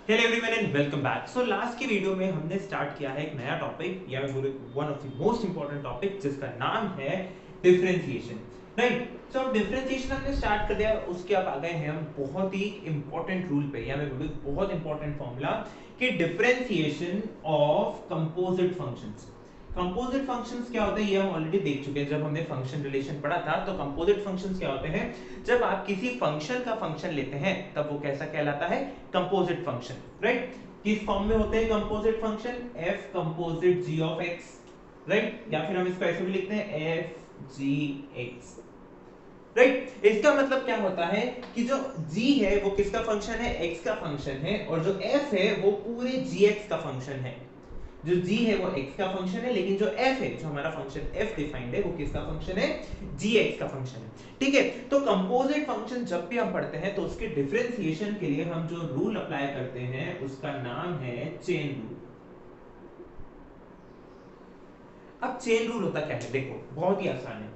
Hello everyone and welcome back. So last की video में हमने स्टार्ट किया है एक नया टॉपिक या मैं बोलूं one of the most important topic जिसका नाम है डिफरेंशिएशन। राइट, सो अब डिफरेंशिएशन हमने स्टार्ट कर दिया, उसके अब आ गए हैं हम बहुत ही इंपॉर्टेंट रूल पे या मैं बोलूं बहुत इंपॉर्टेंट फॉर्मूला कि differentiation of composite functions. Composite functions क्या होते हैं ये हम ऑलरेडी देख चुके हैं जब हमने फंक्शन रिलेशन पढ़ा था। तो कंपोजिट फंक्शंस क्या होते हैं, जब आप किसी फंक्शन का फंक्शन लेते हैं तब वो कैसा कहलाता है, कंपोजिट फंक्शन। राइट, किस फॉर्म में होते हैं composite function, f composite g of x। Right, या फिर हम इसको ऐसे भी लिखते हैं f g x। राइट, इसका मतलब क्या होता है कि जो g है वो किसका फंक्शन है, x का फंक्शन है, और जो f है वो पूरे gx का फंक्शन है। जो g है वो x का फंक्शन है, लेकिन जो f है, जो हमारा फंक्शन f डिफाइंड है, वो किसका फंक्शन है, gx का फंक्शन है। ठीक है, तो कंपोजिट फंक्शन जब भी हम पढ़ते हैं तो उसके डिफरेंशिएशन के लिए हम जो रूल अप्लाई करते हैं उसका नाम है चेन रूल। अब चेन रूल होता क्या है, देखो बहुत ही आसान है।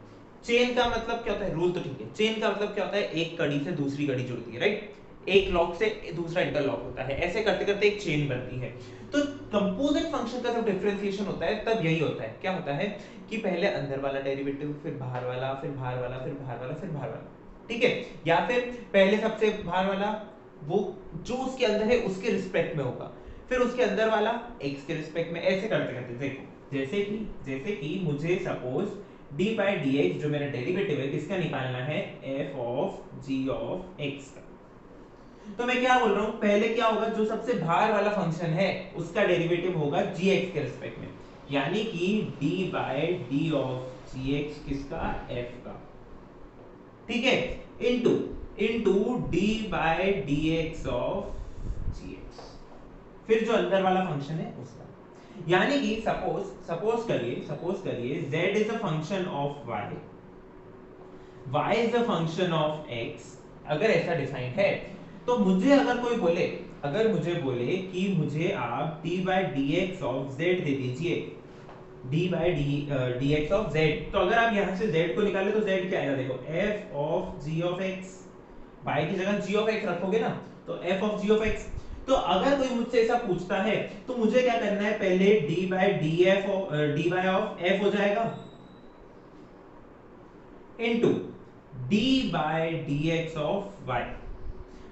चेन का मतलब क्या होता है, रूल तो ठीक है, चेन का मतलब क्या होता है, एक कड़ी से दूसरी कड़ी जुड़ती है। राइट, एक लॉक से दूसरा इंटरलॉक होता है, ऐसे करते करते एक चेन बनती है। तो कंपोजिट फंक्शन का जब डिफरेंशिएशन होता है तब यही होता है, क्या होता है कि पहले अंदर वाला डेरिवेटिव, फिर बाहर वाला, फिर बाहर वाला, फिर बाहर वाला, फिर बाहर वाला। ठीक है, या फिर पहले सबसे बाहर वाला वो जो उसके अंदर है उसके रिस्पेक्ट में होगा, फिर उसके अंदर वाला x के रिस्पेक्ट में, ऐसे करते करते देखो जैसे कि मुझे suppose d by D x जो मेरा डेरिवेटिव है किसका निकालना है, f of g of x का। तो मैं क्या बोल रहा हूं, पहले क्या होगा, जो सबसे बाहर वाला फंक्शन है उसका डेरिवेटिव होगा gx के रिस्पेक्ट में, यानी कि d by D of gx किसका, f का। ठीक है, into into d by D x of gx, फिर जो अंदर वाला फंक्शन है उसका। यानी कि सपोज करिए z is a function of y is a function of x। अगर ऐसा डिफाइंड है तो मुझे अगर मुझे बोले कि मुझे आप d by D x of z दे दीजिए, d by D x of z, तो अगर आप यहां से z को निकाले तो z क्या आएगा, देखो f of g of x, y की जगह g ऑफ x रखोगे ना, तो f of g of x। तो अगर कोई मुझसे ऐसा पूछता है तो मुझे क्या करना है, पहले d by D F D by of f हो जाएगा into d by D x of y,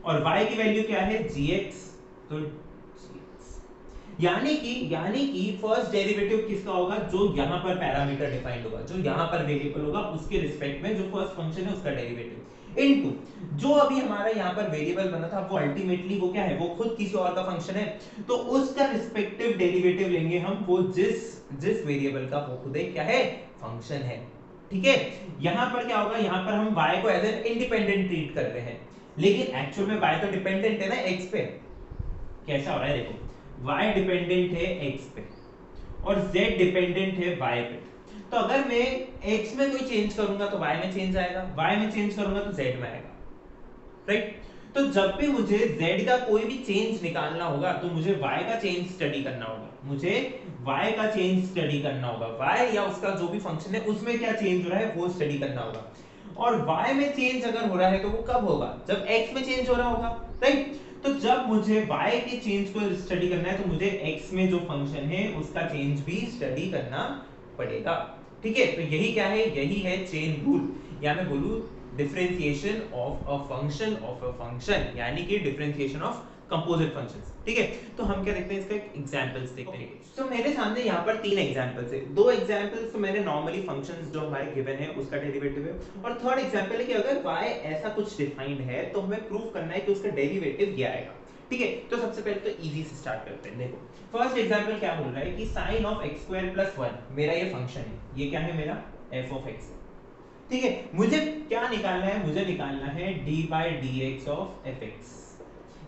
और y की वैल्यू क्या है, gx। तो gx यानी कि फर्स्ट डेरिवेटिव किसका होगा, जो यहां पर पैरामीटर डिफाइंड होगा, जो यहां पर वेरिएबल होगा उसके रिस्पेक्ट में जो फर्स्ट फंक्शन है उसका डेरिवेटिव इनटू जो अभी हमारा यहां पर वेरिएबल बना था वो अल्टीमेटली वो क्या है, वो खुद किसी और का फंक्शन है, तो उसका रिस्पेक्टिव डेरिवेटिव लेंगे हम, वो जिस जिस वेरिएबल का वो खुद एक क्या है, फंक्शन है। ठीक है, यहां पर क्या होगा, यहां पर हम y को एज एन इंडिपेंडेंट ट्रीट कर रहे हैं, लेकिन एक्चुअल में y तो डिपेंडेंट है ना x पे। कैसा हो रहा है देखो, y डिपेंडेंट है x पे और z डिपेंडेंट है y पे। तो अगर मैं x में कोई चेंज करूंगा तो y में चेंज आएगा, y में चेंज करूंगा तो z में आएगा। राइट, तो जब भी मुझे z का कोई भी चेंज निकालना होगा तो मुझे y का चेंज स्टडी करना होगा, मुझे y का चेंज स्टडी करना होगा, y या उसका जो भी फंक्शन है उसमें क्या चेंज हो रहा है वो स्टडी करना होगा। और y में चेंज अगर हो रहा है तो वो कब होगा, जब x में चेंज हो रहा होगा। राइट, तो जब मुझे y के चेंज को स्टडी करना है तो मुझे x में जो फंक्शन है उसका चेंज भी स्टडी करना पड़ेगा। ठीक है, तो यही क्या है, यही है चेन रूल, या मैं बोलूं डिफरेंशिएशन ऑफ अ फंक्शन, यानी कि डिफरेंशिएशन ऑफ कंपोजिट फंक्शंस। ठीक है, तो हम क्या देखते हैं, इसका एग्जांपल्स देखते हैं। तो मेरे सामने यहाँ पर तीन एग्जांपल्स है, दो एग्जांपल्स तो मैंने नॉर्मली फंक्शंस जो हमारे गिवन है उसका डेरिवेटिव है, और थर्ड एग्जांपल है कि अगर y ऐसा कुछ डिफाइंड है तो हमें प्रूव करना है कि उसका डेरिवेटिव ये आएगा। ठीक है, तो सबसे पहले तो इजी से स्टार्ट करते हैं। देखो फर्स्ट एग्जांपल क्या बोल रहा है कि sin of x square plus 1 मेरा ये फंक्शन है, ये क्या है मेरा f ऑफ x। ठीक है, मुझे क्या निकालना है, मुझे निकालना है d by D x of F x,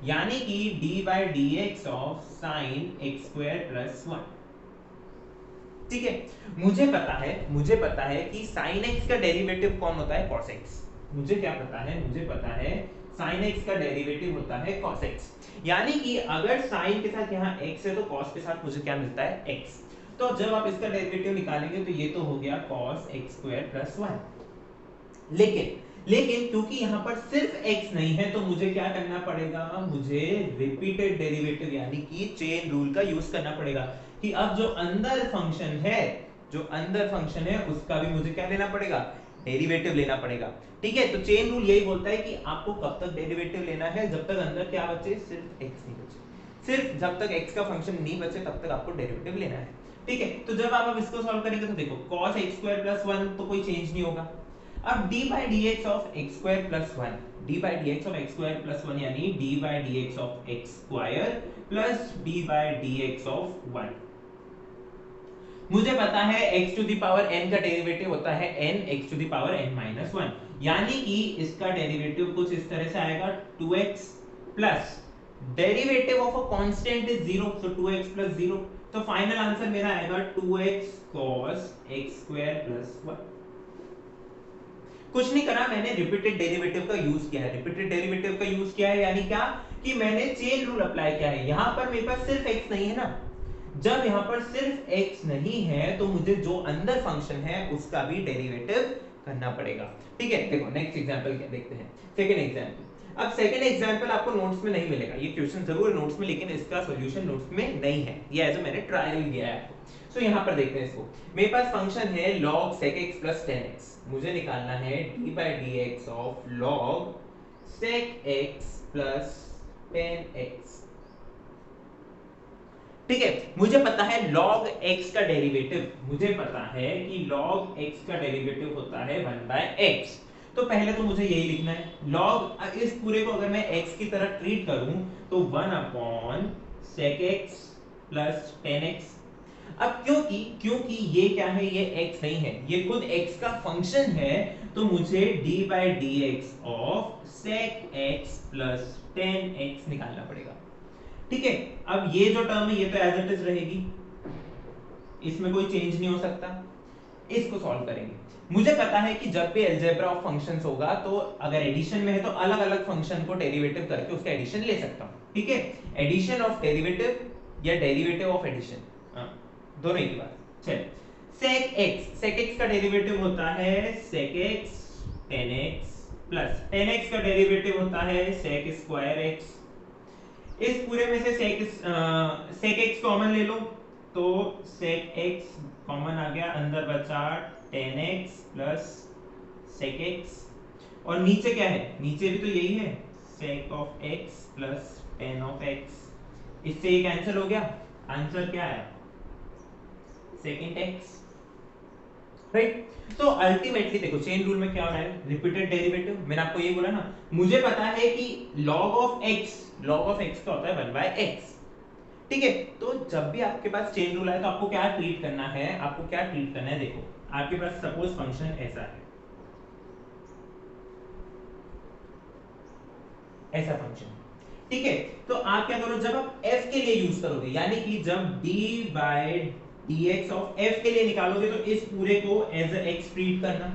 यानी कि d by D x of sine x square plus 1। ठीक है, मुझे पता है कि sin x का डेरिवेटिव कौन होता है, cos x। मुझे क्या पता है, मुझे पता है sin x का डेरिवेटिव होता है cos x, यानी कि अगर sin के साथ यहाँ x है तो cos के साथ मुझे क्या मिलता है, x। तो जब आप इसका डेरिवेटिव निकालेंगे तो ये तो हो गया cos x स्क्वायर प्लस 1। लेकिन लेकिन क्योंकि यहां पर सिर्फ x नहीं है तो मुझे क्या करना पड़ेगा, मुझे रिपीटेड डेरिवेटिव यानी कि चेन रूल का यूज करना पड़ेगा कि अब जो अंदर फंक्शन है, जो अंदर फंक्शन है उसका भी मुझे क्या लेना पड़ेगा, डेरिवेटिव लेना पड़ेगा। ठीक है, तो चेन रूल यही बोलता है कि आपको कब तक डेरिवेटिव लेना है, जब तक अंदर क्या बचे, सिर्फ x नहीं बचे, सिर्फ जब तक x का फंक्शन नहीं बचे तब तक आपको डेरिवेटिव लेना है। ठीक है, तो जब आप अब इसको सॉल्व करेंगे तो देखो cos x² + 1 तो कोई चेंज नहीं होगा। अब d/dx of x² + 1, d/dx of x² + 1 यानी d/dx of x² plus d/dx of 1। मुझे पता है x to the power n का डेरिवेटिव होता है n x to the power n - 1, यानी कि इसका डेरिवेटिव कुछ इस तरह से आएगा 2x plus derivative of a constant is 0, so 2x + 0, तो फाइनल आंसर मेरा आएगा 2x cos x² + 1। कुछ नहीं करा, मैंने रिपीटेड डेरिवेटिव का यूज किया है। रिपीटेड डेरिवेटिव का यूज किया है यानी क्या, कि मैंने चेन रूल अप्लाई किया है। यहां पर मेरे पास सिर्फ x नहीं है ना, जब यहां पर सिर्फ x नहीं है तो मुझे जो अंदर फंक्शन है उसका भी डेरिवेटिव करना पड़ेगा। ठीक है, देखो नेक्स्ट एग्जांपल क्या देखते हैं, सेकंड एग्जांपल। अब सेकंड एग्जांपल आपको नोट्स में नहीं मिलेगा, ये क्वेश्चन जरूर है नोट्स में, लेकिन इसका सॉल्यूशन नोट्स में नहीं है, ये एज मैंने ट्रायल दिया है आपको। सो यहां पर देखते हैं इसको, मेरे पास फंक्शन है log sec x plus 10x, मुझे निकालना है d/dx of log sec x plus 10x। ठीक है, मुझे पता है log x का डेरिवेटिव, मुझे पता है कि log x का डेरिवेटिव होता है 1/x। तो पहले तो मुझे यही लिखना है, log इस पूरे को अगर मैं x की तरह ट्रीट करूं तो 1/sec x plus 10x। अब क्योंकि ये क्या है, ये x नहीं है, ये खुद x का फंक्शन है, तो मुझे d/dx of sec x plus 10x निकालना पड़ेगा। ठीक है, अब ये जो टर्म है ये तो एज इट इज रहेगी, इसमें कोई चेंज नहीं हो सकता। इसको सॉल्व करेंगे, मुझे पता है कि जब भी अलजेब्रा ऑफ फंक्शंस होगा तो अगर एडिशन में है तो अलग अलग फंक्शन को डेरिवेटिव करके उसका एडिशन ले सकता हूं। ठीक है, एडिशन ऑफ डेरिवेटिव या डेरिवेटिव ऑफ एडिशन, दोनों एक ही बात। चल, sec x का डेरिवेटिव होता है sec x 10x plus 10x का डेरिवेटिव होता है sec² x। इस पूरे में से sec x कॉमन ले लो तो sec x कॉमन आ गया, अंदर बचा 10x प्लस sec x, और नीचे क्या है, नीचे भी तो यही है sec of x plus 10 of x, इससे ये कैंसिल हो गया, आंसर क्या आया, secant x। राइट, तो अल्टीमेटली देखो चेन रूल में क्या हो रहा है, रिपीटेड डेरिवेटिव, मैंने आपको ये बोला ना, मुझे पता है कि log of x का होता है 1/x। ठीक है, तो जब भी आपके पास चेन रूल आए तो आपको क्या ट्रीट करना है, आपको क्या ट्रीट करना है, देखो आपके पास सपोज फंक्शन ऐसा है, ऐसा फंक्शन। ठीक है, तो आप क्या करो, जब आप f के लिए यूज करोगे, यानी कि जब d/dx ऑफ f के लिए निकालोगे तो इस पूरे को एज अ x ट्रीट करना।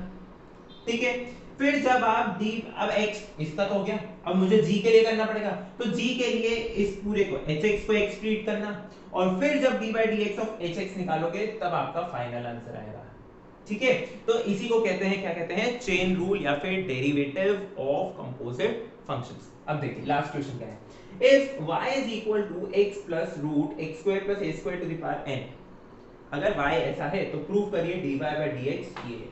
ठीक है, फिर जब आप d, अब x इसका तो हो गया, अब मुझे g के लिए करना पड़ेगा, तो g के लिए इस पूरे को hx को x ट्रीट करना, और फिर जब d/dx ऑफ hx निकालोगे तब आपका फाइनल आंसर आएगा। ठीक है, तो इसी को कहते हैं, क्या कहते हैं, चेन रूल या फिर डेरिवेटिव ऑफ कंपोजिट फंक्शंस। अब देखिए लास्ट क्वेश्चन क्या है, if y is equal to x plus root x² plus a² to the power n, अगर y ऐसा है तो प्रूव करिए dy/dx ये है।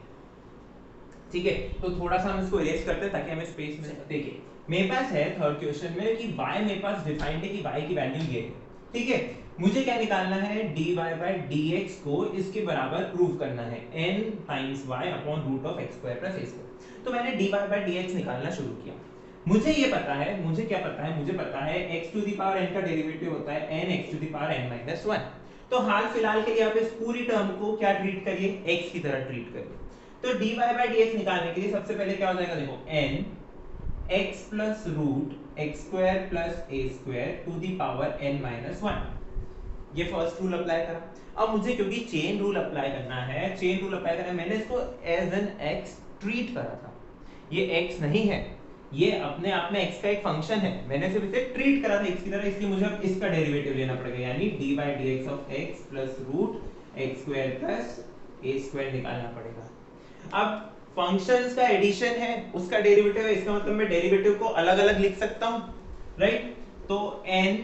ठीक है, तो थोड़ा सा हम इसको इरेज करते हैं ताकि हमें स्पेस मिले। देखिए मेरे पास है थर्ड क्वेश्चन में कि y मेरे पास डिफाइंड है कि y की वैल्यू ये है। ठीक है, मुझे क्या निकालना है, dy/dx को इसके बराबर प्रूव करना है n times y upon root of x² plus a²। तो मैंने dy/dx निकालना शुरू किया, मुझे ये पता है, मुझे क्या पता है, मुझे पता है x to the power n का डेरिवेटिव होता है n x to the power n - 1। तो हाल फिलहाल के लिए आप इस पूरी टर्म को क्या ट्रीट करिए, x की तरह ट्रीट करिए। तो dy/dx निकालने के लिए सबसे पहले क्या हो जाएगा, देखो n x plus root x² plus a² to the power n - 1, ये फर्स्ट रूल अप्लाई करा। अब मुझे क्योंकि चेन रूल अप्लाई करना है, चेन रूल अप्लाई करना है, मैंने इसको एज एन x ट्रीट करा था, ये x नहीं है, ये अपने आप में x का एक फंक्शन है, मैंने सिर्फ इसे ट्रीट करा था x की तरह, इसलिए मुझे अब इसका डेरिवेटिव लेना पड़ेगा, यानी d/dx of x plus root x² plus a² निकालना पड़ेगा। अब फंक्शंस का एडिशन है, उसका डेरिवेटिव है, इसका मतलब मैं डेरिवेटिव को अलग अलग लिख सकता हूं, राइट? तो n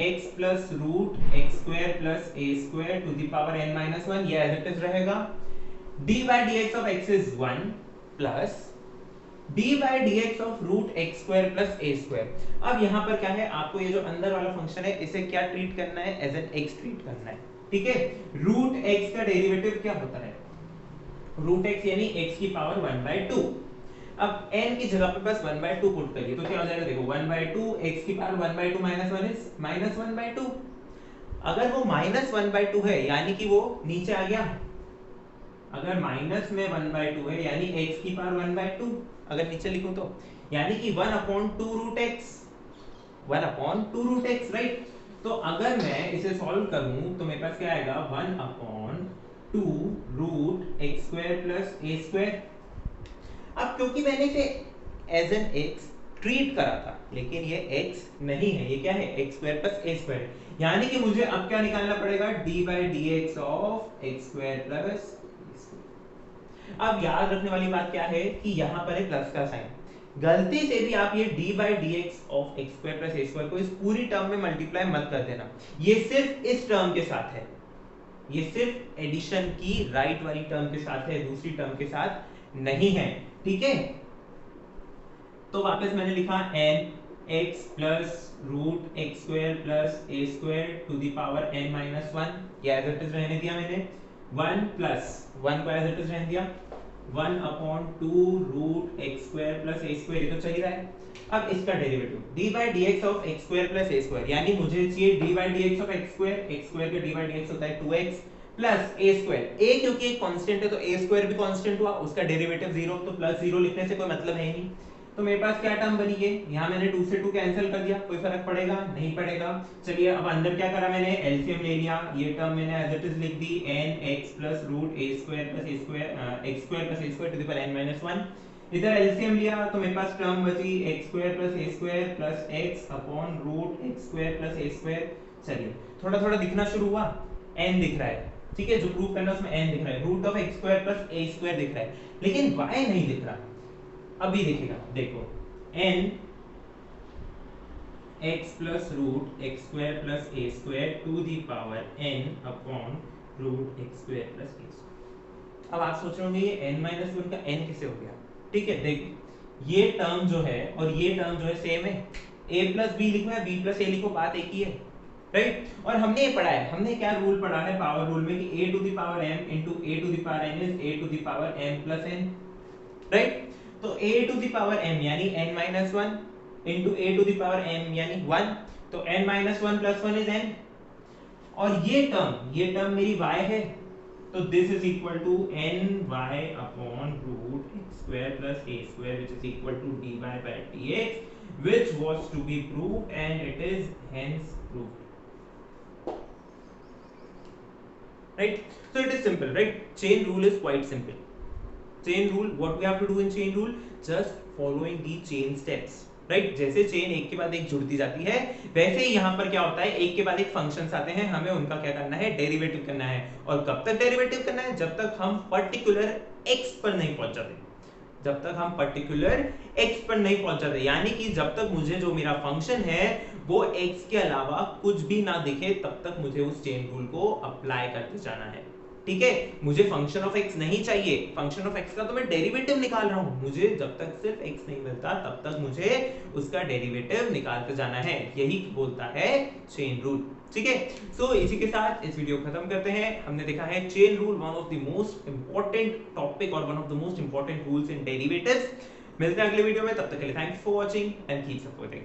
x plus root x square plus a square to the power n minus 1, ये एज इट इज रहेगा। d by dx of x is 1 plus d by dx of root x square plus a square. अब यहां पर क्या है, आपको ये जो अंदर वाला फंक्शन है इसे क्या ट्रीट करना है, एज एन x ट्रीट करना है, ठीक है? रूट x का डेरिवेटिव क्या होता है, रूट x यानी x की पावर 1/2। अब n की जगह पे बस 1/2 पुट करिए तो क्या हो जाएगा, देखो 1/2 x की पावर 1/2 माइनस 1 इज माइनस 1/2। अगर वो माइनस 1/2 है यानी कि वो नीचे आ गया, अगर माइनस में 1/2 है यानी x की पावर 1/2, अगर नीचे लिखूं तो यानी कि 1/2 root x, 1/2 root x, right? तो अगर मैं इसे सॉल्व करूं तो मेरे पास क्या आएगा, 1/2 root x square plus a square. अब क्योंकि मैंने इसे एज एन x ट्रीट करा था, लेकिन ये x नहीं है, ये क्या है, x square plus a square, यानी कि मुझे अब क्या निकालना पड़ेगा, d by dx of x square plus a square. अब याद रखने वाली बात क्या है कि यहां पर है प्लस का साइन, गलती से भी आप ये d by dx of x square plus a square को इस पूरी टर्म में मल्टीप्लाई मत कर देना, ये सिर्फ इस टर्म के साथ है, ये सिर्फ एडिशन की राइट वाली टर्म के साथ है, दूसरी टर्म के साथ नहीं है, ठीक है? तो वापस मैंने लिखा n x plus root x square plus a square to the power n minus 1, ये एज इट इज रहने दिया मैंने, 1 प्लस 1 को एज इट इज रहने दिया, 1/2 root x square plus a square, ये तो चल ही रहा है। अब इसका derivative d by dx of x square plus a square, यानी मुझे चाहिए d by dx of x square का d by dx होता है 2x plus a square, a क्योंकि एक कांस्टेंट है तो a स्क्वायर भी कांस्टेंट हुआ, उसका डेरिवेटिव 0, तो प्लस 0 लिखने से कोई मतलब है ही नहीं। तो मेरे पास क्या टर्म बनी है, यहाँ मैंने 2 से 2 कैंसिल कर दिया, कोई फर्क पड़ेगा नहीं पड़ेगा। चलिए अब अंदर क्या करा मैंने, एलसीएम ले लिया, ये टर्म मैंने एज इट इज लिख दी, n x plus root a square plus a square x square plus a square to the power n minus 1। इधर एलसीएम लिया तो मेरे पास टर्म बची x square plus a square plus x upon root x square plus a square. चलिए थोड़ा थोड़ा दिखना शुरू हुआ, n दिख रहा है, ठीक है? जो प्रूफ करना है उसमें n दिख रहा है, root of x square plus a square दिख रहा है, लेकिन y नहीं दिख रहा। अभी दिखेगा, देखो n x plus root x square plus a square to the power n upon root x square plus a square. अब आप सोच रहे होंगे ये n माइनस 1 का n किसे हो गया, ठीक है? देखो ये टर्म जो है और ये टर्म जो है सेम है, a प्लस b लिखो या b प्लस a लिखो, बात एक ही है, राइट? और हमने ये पढ़ा है, हमने क्या रूल पढ़ा है, पावर रूल में, कि a to the power m into a to the power n is a to the power m plus n, right? तो a to the power m यानी n minus 1 into a to the power m यानी 1, तो n minus 1 plus 1 is n, और ये term मेरी y है, तो this is equal to ny upon root x square plus a square which is equal to dy by dx which was to be proved and it is hence proved, right? So it is simple, right? Chain rule is quite simple. Chain rule, what we have to do in chain rule, just following the chain steps, right? जैसे chain एक के बाद एक जुड़ती जाती है, वैसे ही यहाँ पर क्या होता है, एक के बाद एक फंक्शंस आते हैं, हमें उनका क्या करना है, डेरिवेटिव करना है। और कब तक डेरिवेटिव करना है, जब तक हम पर्टिकुलर एक्स पर नहीं पहुंच जाते, जब तक हम पर्टिकुलर एक्स पर नहीं पहुंच जाते, यानी कि जब तक मुझे जो मेरा फंक्शन है वो एक्स के अलावा कुछ भी ना दिखे, तब तक मुझे उस चेन रूल को अप्लाई करते जाना है, ठीक है? मुझे फंक्शन ऑफ एक्स नहीं चाहिए, फंक्शन ऑफ एक्स का तो मैं डेरिवेटिव निकाल रहा हूं, मुझे जब तक सिर्फ एक्स नहीं मिलता तब तक मुझे उसका डेरिवेटिव निकालते जाना है, यही बोलता है चेन रूल, ठीक है? सो इसी के साथ इस वीडियो खत्म करते हैं। हमने देखा है chain rule, one of the most important topic और one of the most important rules in derivatives. मिलते हैं अगले वीडियो में, तब तक के लिए thanks for watching and keep supporting.